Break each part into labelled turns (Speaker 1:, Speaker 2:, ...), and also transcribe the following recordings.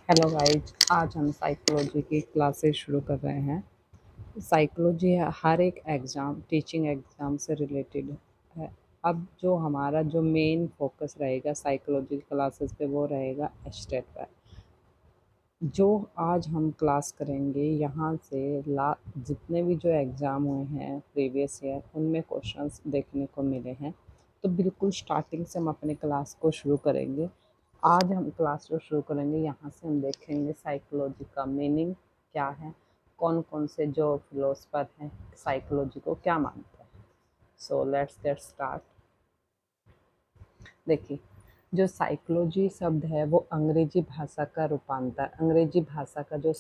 Speaker 1: Hello guys, आज हम psychology की क्लासेस शुरू कर रहे हैं। साइकोलॉजी हर एक एग्ज़ाम टीचिंग एग्ज़ाम से रिलेटेड है। अब जो हमारा जो मेन फोकस रहेगा साइकोलॉजी क्लासेस पे वो रहेगा एचटेट पर। जो आज हम क्लास करेंगे यहाँ से ला जितने भी जो एग्ज़ाम हुए हैं प्रीवियस ईयर उनमें क्वेश्चंस देखने को मिले हैं। तो बिल्कुल स्टार्टिंग से हम अपने क्लास को शुरू करेंगे। आज हम क्लास को शुरू करेंगे, यहाँ से हम देखेंगे साइकोलॉजी का मीनिंग क्या है, कौन कौन से जो फिलोसफर हैं साइकोलॉजी को क्या मानते हैं। So let's get start. देखिए, जो साइकोलॉजी शब्द है वो अंग्रेजी भाषा का रूपांतर, अंग्रेजी भाषा का जो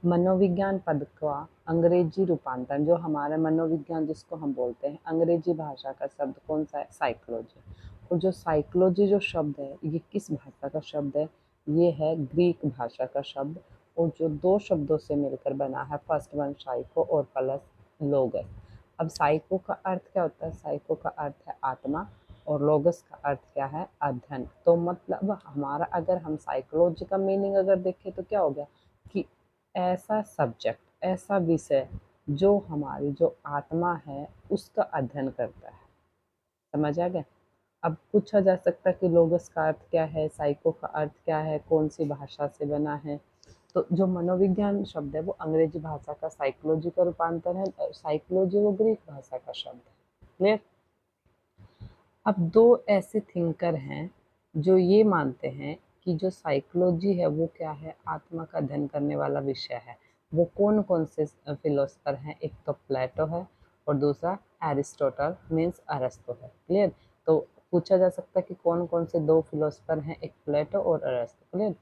Speaker 1: मनोविज्ञान पद का अंग्रेजी रूपांतर, जो हमारा मनोविज्ञान जिसको हम बोलते हैं, अंग्रेजी भाषा का शब्द कौन सा है? साइकोलॉजी। और जो साइकोलॉजी जो शब्द है ये किस भाषा का शब्द है? ये है ग्रीक भाषा का शब्द। और जो दो शब्दों से मिलकर बना है, फर्स्ट वन साइको और प्लस लोगस। अब साइको का अर्थ क्या होता है? साइको का अर्थ है आत्मा और लोगस का अर्थ क्या है? अध्ययन। तो मतलब हमारा अगर हम साइकोलॉजी का मीनिंग अगर देखें तो क्या हो गया कि ऐसा सब्जेक्ट, ऐसा विषय जो हमारी जो आत्मा है उसका अध्ययन करता है। समझ आ गया? अब पूछा जा सकता है कि लोगस का अर्थ क्या है, साइको का अर्थ क्या है, कौन सी भाषा से बना है। तो जो मनोविज्ञान शब्द है वो अंग्रेजी भाषा का साइकोलॉजी का रूपांतर है, और साइकोलॉजी वो ग्रीक भाषा का शब्द है। क्लियर? अब दो ऐसे थिंकर हैं जो ये मानते हैं कि जो साइकोलॉजी है वो क्या है? आत्मा का अध्ययन करने वाला विषय है। वो कौन कौन से फिलोसफर हैं? एक तो प्लेटो है और दूसरा एरिस्टोटल मीन्स अरस्तु है। क्लियर? तो पूछा जा सकता है कि कौन कौन से दो फिलोसफर हैं? एक प्लेटो और अरस्तु। क्लियर?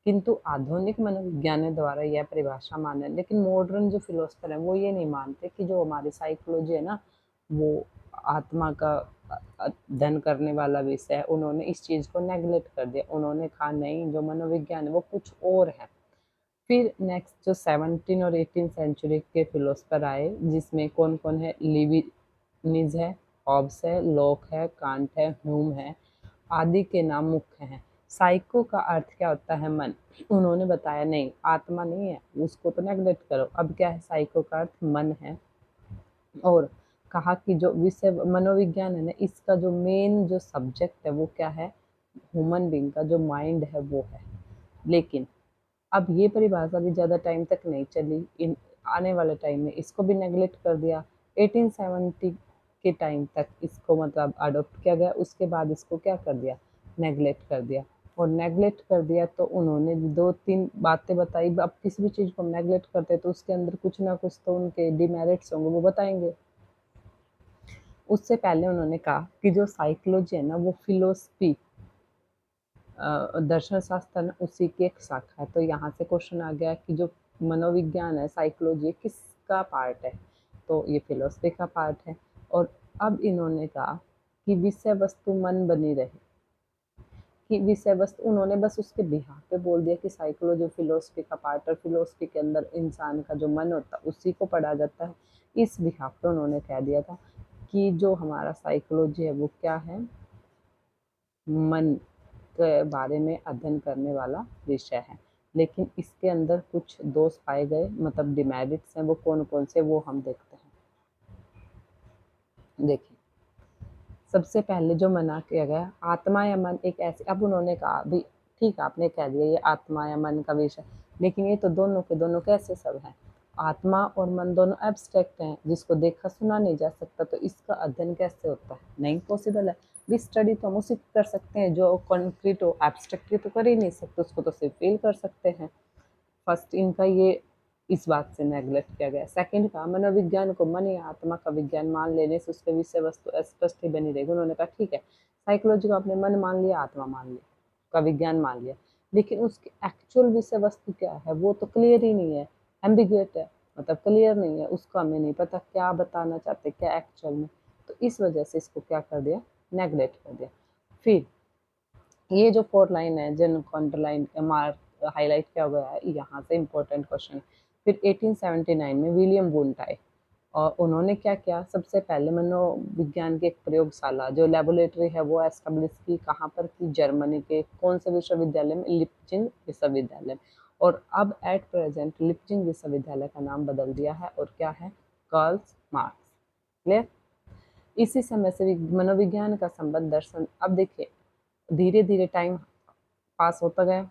Speaker 1: किंतु आधुनिक मनोविज्ञान द्वारा यह परिभाषा मान्य है, लेकिन मॉडर्न जो फिलोसफर हैं वो ये नहीं मानते कि जो हमारी साइकोलॉजी है ना वो आत्मा का अध्ययन करने वाला विषय है। उन्होंने इस चीज़ को नेगलेक्ट कर दिया। उन्होंने कहा नहीं, जो मनोविज्ञान है वो कुछ और है। फिर नेक्स्ट जो 17 और 18 सेंचुरी के फिलोसफर आए, जिसमें कौन कौन है? लिविनिज है, हॉब्स है, लॉक है, कांट है, ह्यूम है, आदि के नाम मुख्य हैं। साइको का अर्थ क्या होता है? मन। उन्होंने बताया नहीं, आत्मा नहीं है, उसको तो नेगलेक्ट करो। अब क्या है? साइको का अर्थ मन है। और कहा कि जो विषय मनोविज्ञान है ना, इसका जो मेन जो सब्जेक्ट है वो क्या है? ह्यूमन बीइंग का जो माइंड है वो है। लेकिन अब ये परिभाषा भी ज़्यादा टाइम तक नहीं चली। इन आने वाले टाइम में इसको भी नेगलेक्ट कर दिया। 1870 के टाइम तक इसको मतलब अडॉप्ट किया गया। उसके बाद इसको क्या कर दिया? नेगलेक्ट कर दिया। और नेगलेक्ट कर दिया तो उन्होंने दो तीन बातें बताई। अब किसी भी चीज़ को हम नेगलेक्ट करते तो उसके अंदर कुछ ना कुछ तो उनके डिमेरिट्स होंगे, वो बताएंगे। उससे पहले उन्होंने कहा कि जो साइकोलॉजी है ना वो फिलोसफी दर्शन शास्त्र है ना उसी की एक शाखा है। तो यहाँ से क्वेश्चन आ गया कि जो मनोविज्ञान है, साइकोलॉजी किसका पार्ट है? तो ये फिलोसफी का पार्ट है। और अब इन्होंने कहा कि विषय वस्तु मन बनी रहे, कि विषय वस्तु उन्होंने बस उसके बिहाफ पे बोल दिया कि साइकोलॉजी फिलोसफी का पार्ट, और फिलोसफी के अंदर इंसान का जो मन होता है उसी को पढ़ा जाता है। इस बिहाफ पे उन्होंने कह दिया था कि जो हमारा साइकोलॉजी है वो क्या है? मन के बारे में अध्ययन करने वाला विषय है। लेकिन इसके अंदर कुछ दोष पाए गए, मतलब डिमेरिट्स हैं। वो कौन कौन से वो हम देखते हैं। देखिए, सबसे पहले जो मना किया गया, आत्मा या मन एक ऐसी। अब उन्होंने कहा भी ठीक है, आपने कह दिया ये आत्मा या मन का विषय, लेकिन ये तो दोनों के दोनों कैसे सब हैं? आत्मा और मन दोनों एब्स्ट्रैक्ट हैं, जिसको देखा सुना नहीं जा सकता। तो इसका अध्ययन कैसे होता है? नहीं पॉसिबल है। भी स्टडी तो हम उसी की कर सकते हैं जो कॉन्क्रीट हो, एब्स्ट्रैक्ट की तो कर ही नहीं सकते, उसको तो सिर्फ फील कर सकते हैं। फर्स्ट इनका ये इस बात से नेगलेक्ट किया गया। सेकंड का, मनोविज्ञान को मन या आत्मा का विज्ञान मान लेने से उसके विषय वस्तु स्पष्ट ही बनी रहेगी। उन्होंने कहा ठीक है, साइकोलॉजी को आपने मन मान लिया, आत्मा मान लिया, का विज्ञान मान लिया, लेकिन उसकी एक्चुअल विषय वस्तु क्या है वो तो क्लियर ही नहीं है, एम्बिगुएट है, मतलब क्लियर नहीं है। उसको हमें नहीं पता क्या बताना चाहते, क्या एक्चुअल में। तो इस वजह से इसको क्या कर दिया? नेगलेक्ट कर दिया। फिर ये जो 4 लाइन है जिनको अंडरलाइन मार्क हाईलाइट किया गया है, यहाँ से इम्पोर्टेंट क्वेश्चन है। फिर 1879 में विलियम वुंट आए और उन्होंने क्या किया, सबसे पहले मनोविज्ञान की एक प्रयोगशाला जो लेबोरेटरी है वो एस्टेब्लिश की, कहाँ पर की, जर्मनी के कौन से विश्वविद्यालय में, लिप्जिंग विश्वविद्यालय में। और अब एट प्रेजेंट लिप्जिंग विश्वविद्यालय का नाम बदल दिया है और क्या है, कार्ल मार्क्स। क्लियर। इसी समय से मनोविज्ञान का संबंध दर्शन, अब देखिए धीरे धीरे टाइम पास होता गया,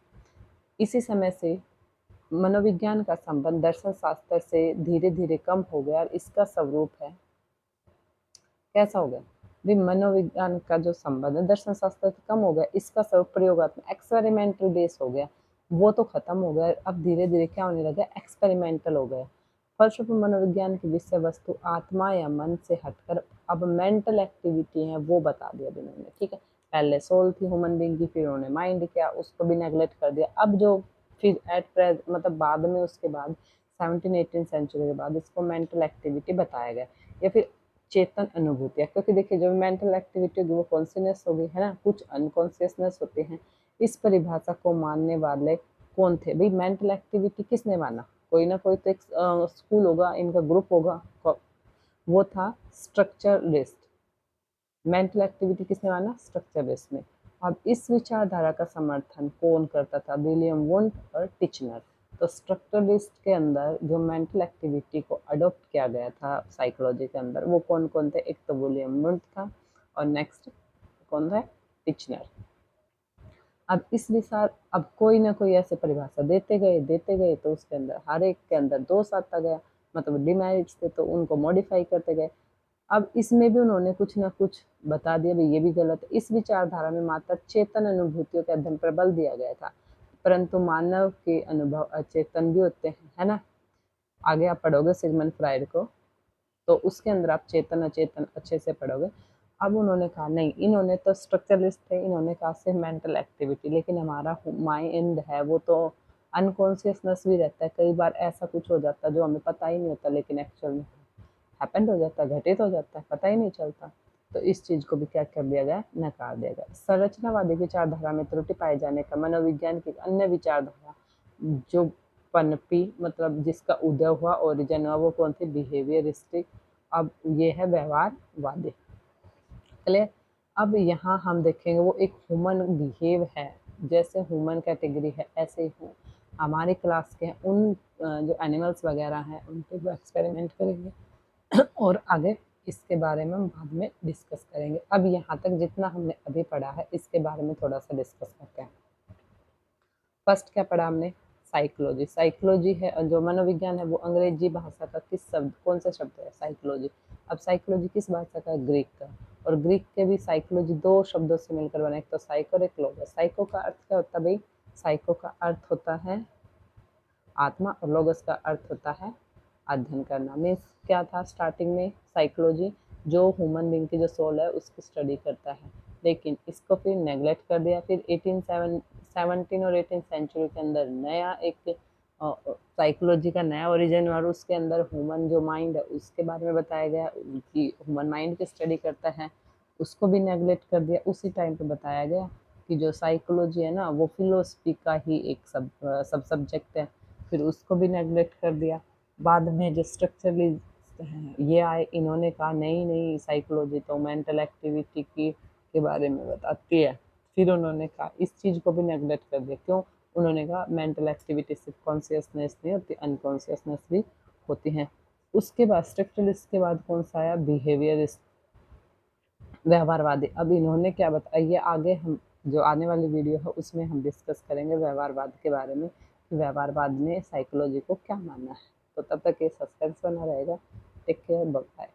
Speaker 1: इसी समय से मनोविज्ञान का संबंध दर्शन शास्त्र से धीरे धीरे कम हो गया और इसका स्वरूप है, कैसा हो गया भी, मनोविज्ञान का जो संबंध है दर्शन शास्त्र से कम हो गया, इसका स्वरूप प्रयोगात्मक एक्सपेरिमेंटल बेस हो गया, वो तो खत्म हो गया, अब धीरे धीरे क्या होने लगा, एक्सपेरिमेंटल हो गया। फलस्वरूप मनोविज्ञान की विषय वस्तु आत्मा या मन से हटकर अब मेंटल एक्टिविटी है वो बता दिया इन्होंने, ठीक है। पहले सोल थी ह्यूमन बीइंग की, फिर उन्होंने माइंड किया, उसको भी नेग्लेक्ट कर दिया। अब जो फिर एट प्रेजेंट मतलब बाद में, उसके बाद 17-18 सेंचुरी के बाद इसको मेंटल एक्टिविटी बताया गया या फिर चेतन अनुभूतियाँ, क्योंकि देखिए जो मेंटल एक्टिविटी होगी वो कॉन्शियसनेस होगी, है ना, कुछ अनकॉन्शियसनेस होते हैं। इस परिभाषा को मानने वाले कौन थे भाई, मेंटल एक्टिविटी किसने माना, कोई ना कोई तो एक स्कूल होगा, इनका ग्रुप होगा, वो था स्ट्रक्चरलिस्ट। मेंटल एक्टिविटी किसने माना, स्ट्रक्चरलिस्ट में। अब इस विचारधारा का समर्थन कौन करता था, विलियम वुंट और टिचनर। तो स्ट्रक्चरलिस्ट के अंदर जो मेंटल एक्टिविटी को अडॉप्ट किया गया था साइकोलॉजी के अंदर, वो कौन कौन थे, एक तो विलियम वुंट था और नेक्स्ट कौन था, टिचनर। अब इस विचार, अब कोई ना कोई ऐसे परिभाषा देते गए तो उसके अंदर हर एक के अंदर दोष आता गया, मतलब डिमेरिट्स थे तो उनको मॉडिफाई करते गए। अब इसमें भी उन्होंने कुछ ना कुछ बता दिया भाई ये भी गलत है। इस विचारधारा में मात्र चेतन अनुभूतियों के अध्ययन पर बल दिया गया था, परंतु मानव के अनुभव अचेतन भी होते हैं, है ना। आगे आप पढ़ोगे सिगमंड फ्राइड को, तो उसके अंदर आप चेतन अचेतन अच्छे से पढ़ोगे। अब उन्होंने कहा नहीं, इन्होंने तो स्ट्रक्चरलिस्ट थे, इन्होंने कहा सिर्फ मेंटल एक्टिविटी, लेकिन हमारा माइंड है वो तो अनकॉन्शियसनेस भी रहता है, कई बार ऐसा कुछ हो जाता है जो हमें पता ही नहीं होता, लेकिन एक्चुअल में हैपेंड हो जाता है, घटित हो जाता है, पता ही नहीं चलता। तो इस चीज़ को भी क्या कर दिया गया, नकार दिया गया। संरचनावादी विचारधारा में त्रुटि पाए जाने का मनोविज्ञान की अन्य विचारधारा जो पनपी, मतलब जिसका उदय हुआ, ओरिजिन हुआ, वो कौन थी, बिहेवियरिस्टिक। अब ये है व्यवहारवादी। क्लियर। अब यहाँ हम देखेंगे वो एक ह्यूमन बिहेव है, जैसे ह्यूमन कैटेगरी है ऐसे ही हूँ हमारी क्लास के हैं, उन जो एनिमल्स वगैरह हैं उन पर वो एक्सपेरिमेंट करेंगे और आगे इसके बारे में हम बाद में डिस्कस करेंगे। अब यहाँ तक जितना हमने अभी पढ़ा है इसके बारे में थोड़ा सा डिस्कस करते हैं। फर्स्ट क्या पढ़ा हमने, साइकोलॉजी। साइकोलॉजी है जो मनोविज्ञान है वो अंग्रेजी भाषा का किस शब्द, कौन सा शब्द है, साइकोलॉजी। अब साइकोलॉजी किस भाषा का, ग्रीक का। और ग्रीक के भी साइकोलॉजी दो शब्दों से मिलकर बना, एक तो साइको और एक लोगोस। साइको का अर्थ क्या होता है भाई, साइको का अर्थ होता है आत्मा और लोगस का अर्थ होता है अध्ययन करना। मीन्स क्या था स्टार्टिंग में, साइकोलॉजी जो ह्यूमन बीइंग की जो सोल है उसकी स्टडी करता है, लेकिन इसको फिर नेग्लेक्ट कर दिया। फिर 17 और 18 सेंचुरी के अंदर नया एक साइकोलॉजी का नया ओरिजिन, और उसके अंदर ह्यूमन जो माइंड है उसके बारे में बताया गया कि ह्यूमन माइंड की स्टडी करता है, उसको भी नेग्लेक्ट कर दिया। उसी टाइम पे बताया गया कि जो साइकोलॉजी है ना वो फिलोसफी का ही एक सब सब्जेक्ट है, फिर उसको भी नेग्लेक्ट कर दिया। बाद में जो स्ट्रक्चरलिस्ट हैं ये आए, इन्होंने कहा नहीं नहीं साइकोलॉजी तो मेंटल एक्टिविटी की के बारे में बताती है, फिर उन्होंने कहा इस चीज़ को भी नेग्लेक्ट कर दिया। क्यों, उन्होंने कहा मेंटल एक्टिविटी सिर्फ कॉन्शियसनेस नहीं होती, अनकॉन्शियसनेस भी होती हैं। उसके बाद स्ट्रक्चरलिस्ट के बाद कौन सा आया, बिहेवियरिस्ट, व्यवहारवादी। अब इन्होंने क्या बताया, ये आगे हम जो आने वाली वीडियो है उसमें हम डिस्कस करेंगे व्यवहारवाद के बारे में, कि व्यवहारवाद ने साइकोलॉजी को क्या माना है। तो तब तक ये सस्पेंस बना रहेगा। Take care, bye.